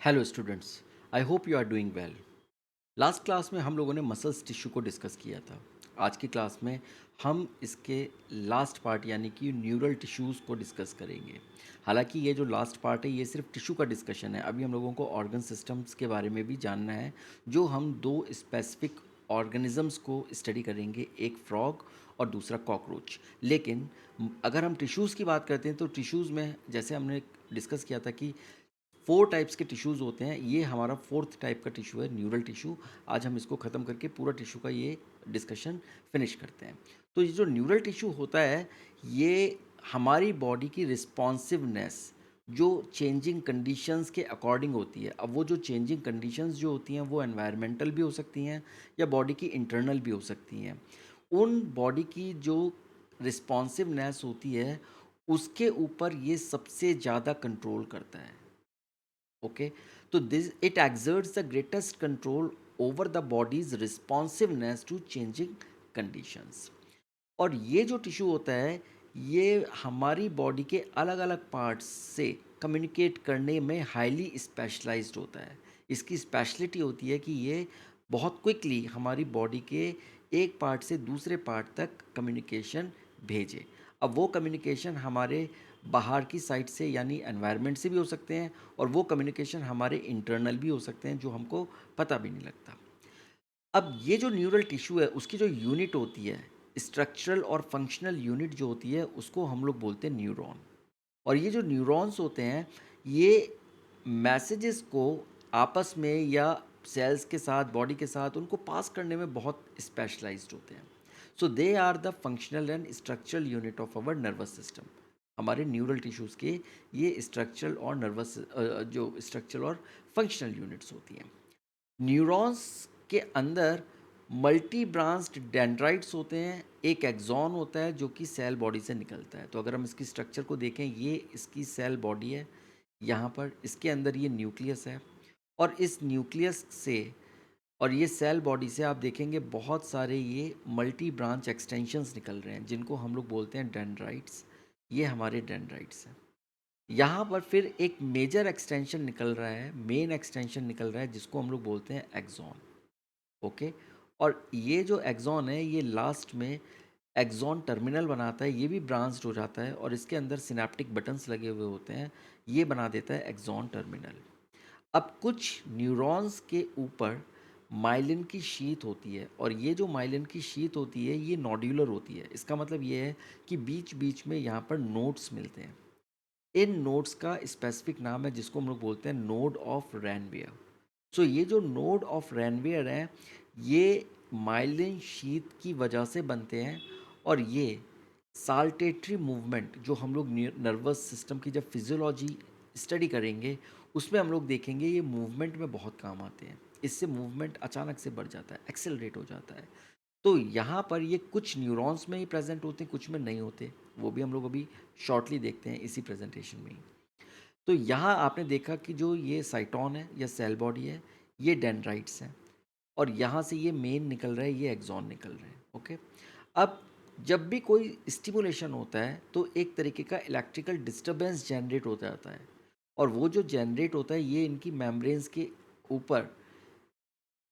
Hello students, I hope you are doing well. Last class में हम लोगों ने मसल्स टिश्यू को डिस्कस किया था। आज की क्लास में हम इसके लास्ट पार्ट यानी कि न्यूरल टिश्यूज़ को डिस्कस करेंगे। हालांकि ये जो लास्ट पार्ट है ये सिर्फ टिश्यू का डिस्कशन है। अभी हम लोगों को ऑर्गन सिस्टम्स के बारे में भी जानना है, जो हम दो स्पेसिफिक ऑर्गेनिजम्स को स्टडी करेंगे, एक फ्रॉग और दूसरा कॉकरोच। लेकिन अगर हम टिश्यूज़ की बात करते हैं तो टिश्यूज़ में जैसे हमने डिस्कस किया था कि 4 टाइप्स के टिश्यूज़ होते हैं। ये हमारा 4th टाइप का टिश्यू है, न्यूरल टिश्यू। आज हम इसको ख़त्म करके पूरा टिश्यू का ये डिस्कशन फिनिश करते हैं। तो ये जो न्यूरल टिश्यू होता है, ये हमारी बॉडी की रिस्पॉन्सिवनेस जो चेंजिंग कंडीशंस के अकॉर्डिंग होती है। अब वो जो चेंजिंग कंडीशंस जो होती हैं वो एनवायरमेंटल भी हो सकती हैं या बॉडी की इंटरनल भी हो सकती हैं। उन बॉडी की जो रिस्पॉन्सिवनेस होती है उसके ऊपर ये सबसे ज़्यादा कंट्रोल करता है। Okay, so this it exerts the greatest control over the body's responsiveness to changing conditions. और ये जो टिश्यू होता है ये हमारी बॉडी के अलग अलग पार्ट्स से कम्युनिकेट करने में हाईली स्पेशलाइज्ड होता है। इसकी स्पेशलिटी होती है कि ये बहुत क्विकली हमारी बॉडी के एक पार्ट से दूसरे पार्ट तक कम्युनिकेशन भेजे। अब वो कम्युनिकेशन हमारे बाहर की साइड से यानी एनवायरनमेंट से भी हो सकते हैं और वो कम्युनिकेशन हमारे इंटरनल भी हो सकते हैं जो हमको पता भी नहीं लगता। अब ये जो न्यूरल टिश्यू है उसकी जो यूनिट होती है, स्ट्रक्चरल और फंक्शनल यूनिट जो होती है उसको हम लोग बोलते हैं न्यूरॉन। और ये जो न्यूरॉन्स होते हैं ये मैसेजेस को आपस में या सेल्स के साथ बॉडी के साथ उनको पास करने में बहुत स्पेशलाइज्ड होते हैं। So they are the functional and structural unit of our nervous system. हमारे न्यूरल टिश्यूज़ के ये स्ट्रक्चरल और नर्वस जो स्ट्रक्चरल और फंक्शनल यूनिट्स होती हैं। न्यूरॉन्स के अंदर मल्टी ब्रांच्ड डेंड्राइट्स होते हैं। एक एक्सॉन होता है जो कि सेल बॉडी से निकलता है। तो अगर हम इसकी स्ट्रक्चर को देखें, ये इसकी सेल बॉडी है। यहाँ पर इसके अंदर ये न्यूक्लियस है और इस न्यूक्लियस से और ये सेल बॉडी से आप देखेंगे बहुत सारे ये मल्टी ब्रांच एक्सटेंशंस निकल रहे हैं जिनको हम लोग बोलते हैं डेंड्राइट्स। ये हमारे डेंड्राइट्स हैं। यहाँ पर फिर एक मेजर एक्सटेंशन निकल रहा है, मेन एक्सटेंशन निकल रहा है जिसको हम लोग बोलते हैं एक्सॉन। ओके, और ये जो एक्सॉन है ये लास्ट में एक्सॉन टर्मिनल बनाता है, ये भी ब्रांच्ड हो जाता है और इसके अंदर सिनेप्टिक बटन्स लगे हुए होते हैं, ये बना देता है एक्सॉन टर्मिनल। अब कुछ न्यूरॉन्स के ऊपर माइलिन की शीथ होती है और ये जो माइलिन की शीथ होती है ये नोड्यूलर होती है। इसका मतलब ये है कि बीच बीच में यहाँ पर नोड्स मिलते हैं। इन नोड्स का स्पेसिफिक नाम है जिसको हम लोग बोलते हैं नोड ऑफ रैनवियर। सो ये जो नोड ऑफ रैनवियर हैं ये माइलिन शीथ की वजह से बनते हैं और ये साल्टेटरी मूवमेंट जो हम लोग नर्वस सिस्टम की जब फिजियोलॉजी स्टडी करेंगे उसमें हम लोग देखेंगे ये मूवमेंट में बहुत काम आते हैं। इससे मूवमेंट अचानक से बढ़ जाता है, एक्सेलरेट हो जाता है। तो यहाँ पर ये कुछ न्यूरॉन्स में ही प्रेजेंट होते हैं, कुछ में नहीं होते। वो भी हम लोग अभी शॉर्टली देखते हैं इसी प्रेजेंटेशन में ही। तो यहाँ आपने देखा कि जो ये साइटोन है या सेल बॉडी है ये डेंड्राइट्स हैं और यहाँ से ये मेन निकल रहा है, ये एक्सॉन निकल रहे हैं। ओके, अब जब भी कोई स्टिमुलेशन होता है तो एक तरीके का इलेक्ट्रिकल डिस्टरबेंस जनरेट होता जाता है और वो जो जनरेट होता है ये इनकी मेम्ब्रेन्स के ऊपर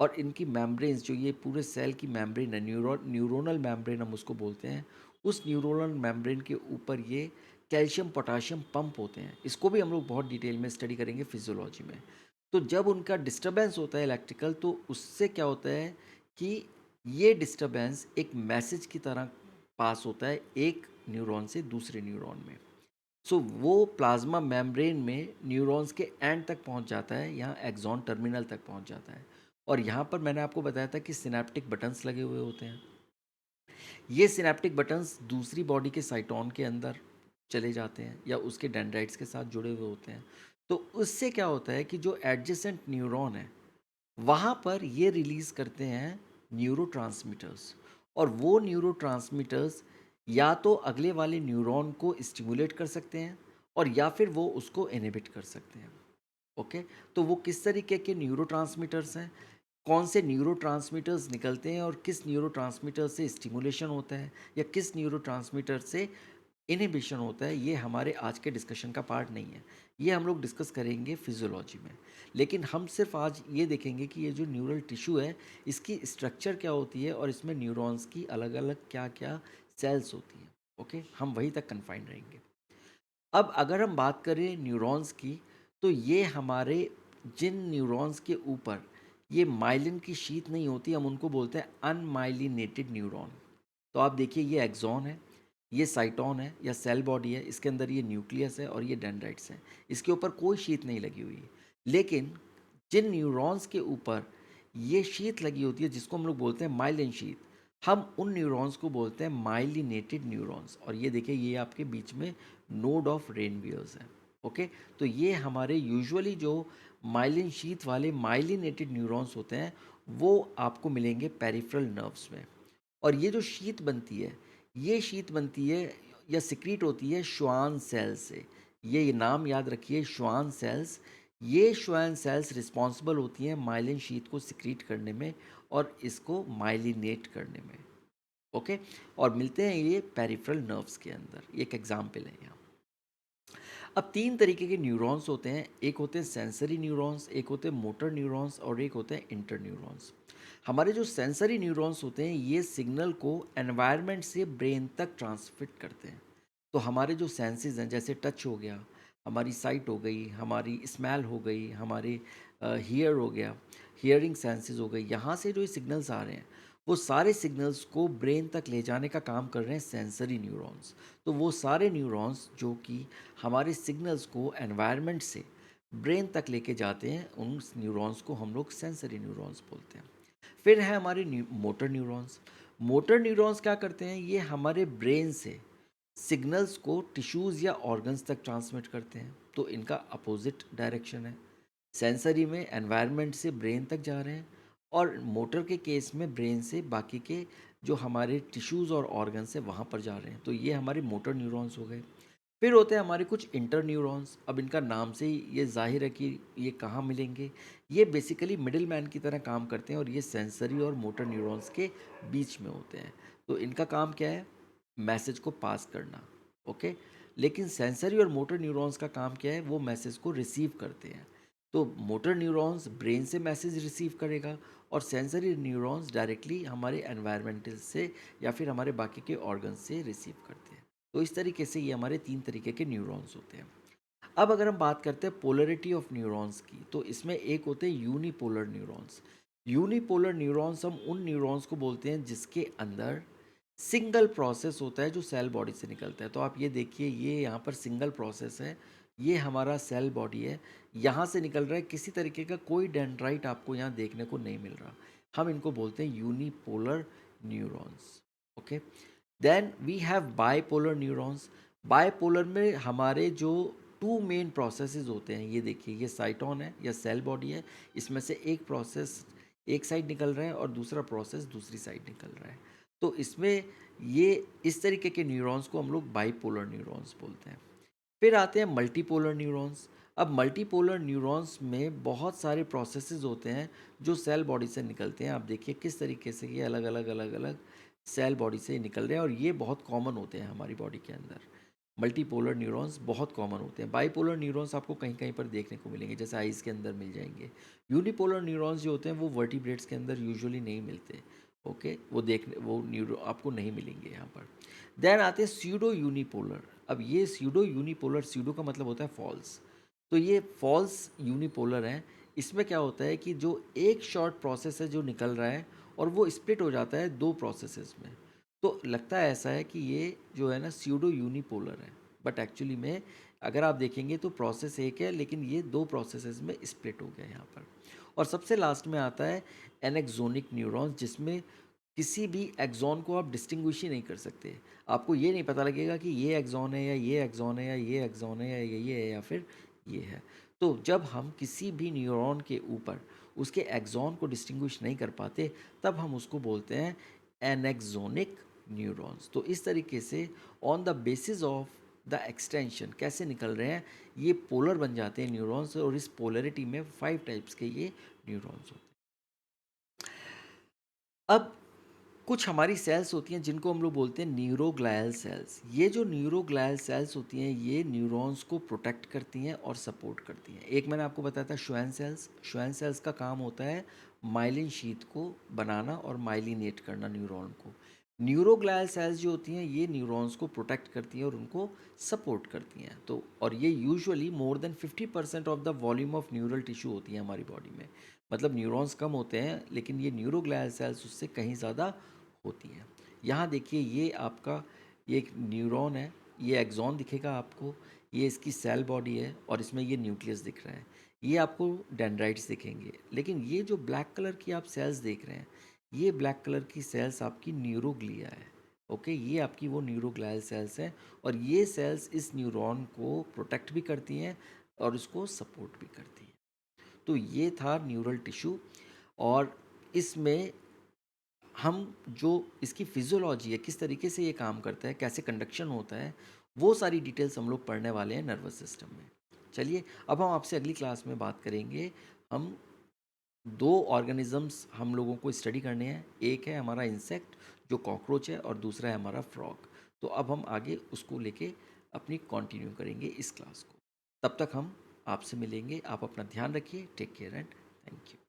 और इनकी मेम्ब्रेन्स जो ये पूरे सेल की मेम्ब्रेन है, न्यूरोनल मेम्ब्रेन हम उसको बोलते हैं। उस न्यूरोनल मेम्ब्रेन के ऊपर ये कैल्शियम पोटाशियम पंप होते हैं। इसको भी हम लोग बहुत डिटेल में स्टडी करेंगे फिजियोलॉजी में। तो जब उनका डिस्टरबेंस होता है इलेक्ट्रिकल तो उससे क्या होता है कि ये डिस्टरबेंस एक मैसेज की तरह पास होता है एक न्यूरॉन से दूसरे न्यूरॉन में। सो वो प्लाज्मा मेम्ब्रेन में न्यूरॉन्स के एंड तक पहुंच जाता है, यहाँ एक्सॉन टर्मिनल तक पहुंच जाता है। और यहाँ पर मैंने आपको बताया था कि सिनेप्टिक बटन्स लगे हुए होते हैं। ये सिनेप्टिक बटन्स दूसरी बॉडी के साइटोन के अंदर चले जाते हैं या उसके डेंड्राइट्स के साथ जुड़े हुए होते हैं। तो उससे क्या होता है कि जो एडजेसेंट न्यूरॉन है वहाँ पर ये रिलीज़ करते हैं न्यूरोट्रांसमीटर्स और वो न्यूरोट्रांसमीटर्स या तो अगले वाले न्यूरॉन को स्टिमुलेट कर सकते हैं और या फिर वो उसको इनहिबिट कर सकते हैं। ओके, तो वो किस तरीके के न्यूरोट्रांसमीटर्स हैं, कौन से न्यूरोट्रांसमीटर्स निकलते हैं और किस न्यूरोट्रांसमीटर से स्टिमुलेशन होता है या किस न्यूरोट्रांसमीटर से इनहिबिशन होता है, ये हमारे आज के डिस्कशन का पार्ट नहीं है। ये हम लोग डिस्कस करेंगे फिजियोलॉजी में। लेकिन हम सिर्फ आज ये देखेंगे कि ये जो न्यूरल टिश्यू है, इसकी स्ट्रक्चर क्या होती है और इसमें न्यूरॉन्स की अलग-अलग क्या-क्या सेल्स होती हैं। ओके, हम वहीं तक कन्फाइंड रहेंगे। अब अगर हम बात करें न्यूरॉन्स की, तो ये हमारे जिन न्यूरॉन्स के ऊपर ये माइलिन की शीट नहीं होती, हम उनको बोलते हैं अनमाइलिनेटेड न्यूरॉन। तो आप देखिए, ये एक्सॉन है, ये साइटोन है या सेल बॉडी है, इसके अंदर ये न्यूक्लियस है और ये डेंड्राइट्स हैं। इसके ऊपर कोई शीट नहीं लगी हुई है। लेकिन जिन न्यूरॉन्स के ऊपर ये शीट लगी होती है, जिसको हम लोग बोलते हैं माइलिन शीट, हम उन न्यूरॉन्स को बोलते हैं माइलिनेटेड न्यूरॉन्स। और ये देखिए, ये आपके बीच में नोड ऑफ रेनवियर्स है। ओके, तो ये हमारे यूजुअली जो माइलिन शीथ वाले माइलिनेटेड न्यूरॉन्स होते हैं, वो आपको मिलेंगे पेरिफेरल नर्व्स में। और ये जो शीत बनती है, ये शीत बनती है या सिक्रीट होती है श्वान सेल से। ये नाम याद रखिए, श्वान सेल्स। ये श्वान सेल्स रिस्पॉन्सिबल होती हैं माइलिन शीत को सिक्रीट करने में और इसको माइलिनेट करने में। ओके, और मिलते हैं ये पेरिफेरल नर्व्स के अंदर। एक एग्जाम्पल है यहाँ। अब तीन तरीके के न्यूरॉन्स होते हैं। एक होते हैं सेंसरी न्यूरॉन्स, एक होते हैं मोटर न्यूरॉन्स और एक होते हैं इंटर न्यूरॉन्स। हमारे जो सेंसरी न्यूरॉन्स होते हैं, ये सिग्नल को एनवायरनमेंट से ब्रेन तक ट्रांसमिट करते हैं। तो हमारे जो सेंसेस हैं, जैसे टच हो गया, हमारी साइट हो गई, हमारी स्मेल हो गई, हमारे हियर हो गया, हियरिंग सेंसेस हो गई, यहाँ से जो ये सिग्नल्स आ रहे हैं, वो सारे सिग्नल्स को ब्रेन तक ले जाने का काम कर रहे हैं सेंसरी न्यूरॉन्स। तो वो सारे न्यूरॉन्स जो कि हमारे सिग्नल्स को एनवायरनमेंट से ब्रेन तक लेके जाते हैं, उन न्यूरॉन्स को हम लोग सेंसरी न्यूरॉन्स बोलते हैं। फिर है हमारे मोटर न्यूरॉन्स। मोटर न्यूरॉन्स क्या करते हैं? ये हमारे ब्रेन से सिग्नल्स को टिश्यूज़ या ऑर्गन्स तक ट्रांसमिट करते हैं। तो इनका अपोजिट डायरेक्शन है। सेंसरी में एनवायरनमेंट से ब्रेन तक जा रहे हैं, और मोटर के केस में ब्रेन से बाकी के जो हमारे टिश्यूज़ और ऑर्गन्स है वहाँ पर जा रहे हैं। तो ये हमारे मोटर न्यूरॉन्स हो गए। फिर होते हैं हमारे कुछ इंटर न्यूरॉन्स। अब इनका नाम से ही ये जाहिर है कि ये कहाँ मिलेंगे। ये बेसिकली मिडिल मैन की तरह काम करते हैं और ये सेंसरी और मोटर न्यूरॉन्स के बीच में होते हैं। तो इनका काम क्या है? मैसेज को पास करना। ओके, लेकिन सेंसरी और मोटर न्यूरॉन्स का काम क्या है? वो मैसेज को रिसीव करते हैं। तो मोटर न्यूरॉन्स ब्रेन से मैसेज रिसीव करेगा और सेंसरी न्यूरॉन्स डायरेक्टली हमारे एनवायरमेंटल से या फिर हमारे बाकी के ऑर्गन्स से रिसीव करते हैं। तो इस तरीके से ये हमारे तीन तरीके के न्यूरॉन्स होते हैं। अब अगर हम बात करते हैं पोलरिटी ऑफ न्यूरॉन्स की, तो इसमें एक होते हैं यूनिपोलर न्यूरॉन्स। यूनिपोलर न्यूरॉन्स, हम उन न्यूरॉन्स को बोलते हैं जिसके अंदर सिंगल प्रोसेस होता है जो सेल बॉडी से निकलता है। तो आप ये देखिए, ये यहाँ पर सिंगल प्रोसेस है, ये हमारा सेल बॉडी है, यहाँ से निकल रहा है। किसी तरीके का कोई डेंड्राइट आपको यहाँ देखने को नहीं मिल रहा। हम इनको बोलते हैं unipolar neurons. Okay, then we have bipolar neurons. Bipolar में हमारे जो टू मेन प्रोसेसेस होते हैं, ये देखिए, ये साइटोन है या सेल बॉडी है, इसमें से एक प्रोसेस एक साइड निकल रहा है और दूसरा प्रोसेस दूसरी साइड निकल रहा है। तो इसमें ये इस तरीके के न्यूरॉन्स को हम लोग बाइपोलर न्यूरॉन्स बोलते हैं। फिर आते हैं मल्टीपोलर न्यूरॉन्स। अब मल्टीपोलर न्यूरॉन्स में बहुत सारे प्रोसेसेस होते हैं जो सेल बॉडी से निकलते हैं। आप देखिए किस तरीके से ये अलग अलग सेल बॉडी से निकल रहे हैं, और ये बहुत कॉमन होते हैं हमारी बॉडी के अंदर। मल्टीपोलर न्यूरॉन्स बहुत कॉमन होते हैं। बाइपोलर न्यूरॉन्स आपको कहीं कहीं पर देखने को मिलेंगे, जैसे आइज़ के अंदर मिल जाएंगे। यूनिपोलर न्यूरॉन्स जो होते हैं वो वर्टिब्रेट्स के अंदर यूजुअली नहीं मिलते। ओके, वो न्यूरो आपको नहीं मिलेंगे यहाँ पर। देन आते हैं स्यूडो यूनिपोलर। अब ये स्यूडो यूनिपोलर, स्यूडो का मतलब होता है फॉल्स। तो ये फॉल्स यूनिपोलर हैं। इसमें क्या होता है कि जो एक शॉर्ट प्रोसेस है जो निकल रहा है, और वो स्प्लिट हो जाता है दो प्रोसेसेस में। तो लगता है ऐसा है कि ये जो है ना स्यूडो यूनिपोलर है, बट एक्चुअली में अगर आप देखेंगे तो प्रोसेस एक है, लेकिन ये दो प्रोसेसेस में स्प्लिट हो गया यहाँ पर। और सबसे लास्ट में आता है एनेक्सोनिक न्यूरॉन्स, जिसमें किसी भी एक्सॉन को आप डिस्टिंग्विश ही नहीं कर सकते। आपको ये नहीं पता लगेगा कि ये एक्सॉन है या ये एक्सॉन है या ये एक्सॉन है या ये है या फिर ये है। तो जब हम किसी भी न्यूरॉन के ऊपर उसके एक्सॉन को डिस्टिंग्विश नहीं कर पाते, तब हम उसको बोलते हैं एनेक्सोनिक न्यूरॉन्स। तो इस तरीके से on the basis of the extension कैसे निकल रहे हैं, ये पोलर बन जाते हैं न्यूरॉन्स, और इस पोलरिटी में 5 टाइप्स के ये न्यूरॉन्स होते हैं। अब कुछ हमारी सेल्स होती हैं जिनको हम लोग बोलते हैं न्यूरोग्लायल सेल्स। ये जो न्यूरोग्लायल सेल्स होती हैं ये न्यूरॉन्स को प्रोटेक्ट करती हैं और सपोर्ट करती हैं। एक मैंने आपको बताया था श्वेन सेल्स। श्वेन सेल्स का काम होता है माइलिन शीथ को बनाना और माइलिनेट करना न्यूरॉन को। न्यूरोग्लायल सेल्स जो होती हैं ये न्यूरॉन्स को प्रोटेक्ट करती हैं और उनको सपोर्ट करती हैं। तो और ये usually more than 50% of the volume of neural tissue होती है हमारी बॉडी में। मतलब न्यूरॉन्स कम होते हैं लेकिन ये न्यूरोग्लायल सेल्स उससे कहीं ज़्यादा होती हैं। यहाँ देखिए ये आपका ये एक न्यूरॉन है, ये एक्सॉन दिखेगा आपको, ये इसकी सेल बॉडी है और इसमें ये न्यूक्लियस दिख रहा है। ये आपको डेंड्राइट्स दिखेंगे। लेकिन ये जो ब्लैक कलर की आप सेल्स देख रहे हैं, ये ब्लैक कलर की सेल्स आपकी न्यूरोग्लिया है। ओके, ये आपकी वो न्यूरोग्लियल सेल्स हैं और ये सेल्स इस न्यूरॉन को प्रोटेक्ट भी करती हैं और इसको सपोर्ट भी करती हैं। तो ये था न्यूरल टिश्यू और इसमें हम जो इसकी फिजियोलॉजी है, किस तरीके से ये काम करता है, कैसे कंडक्शन होता है, वो सारी डिटेल्स हम लोग पढ़ने वाले हैं नर्वस सिस्टम में। चलिए अब हम आपसे अगली क्लास में बात करेंगे। हम दो ऑर्गेनिजम्स हम लोगों को स्टडी करने हैं। एक है हमारा इंसेक्ट जो कॉकरोच है और दूसरा है हमारा फ्रॉग। तो अब हम आगे उसको लेके अपनी कंटिन्यू करेंगे इस क्लास को। तब तक हम आपसे मिलेंगे। आप अपना ध्यान रखिए। Take care and thank you.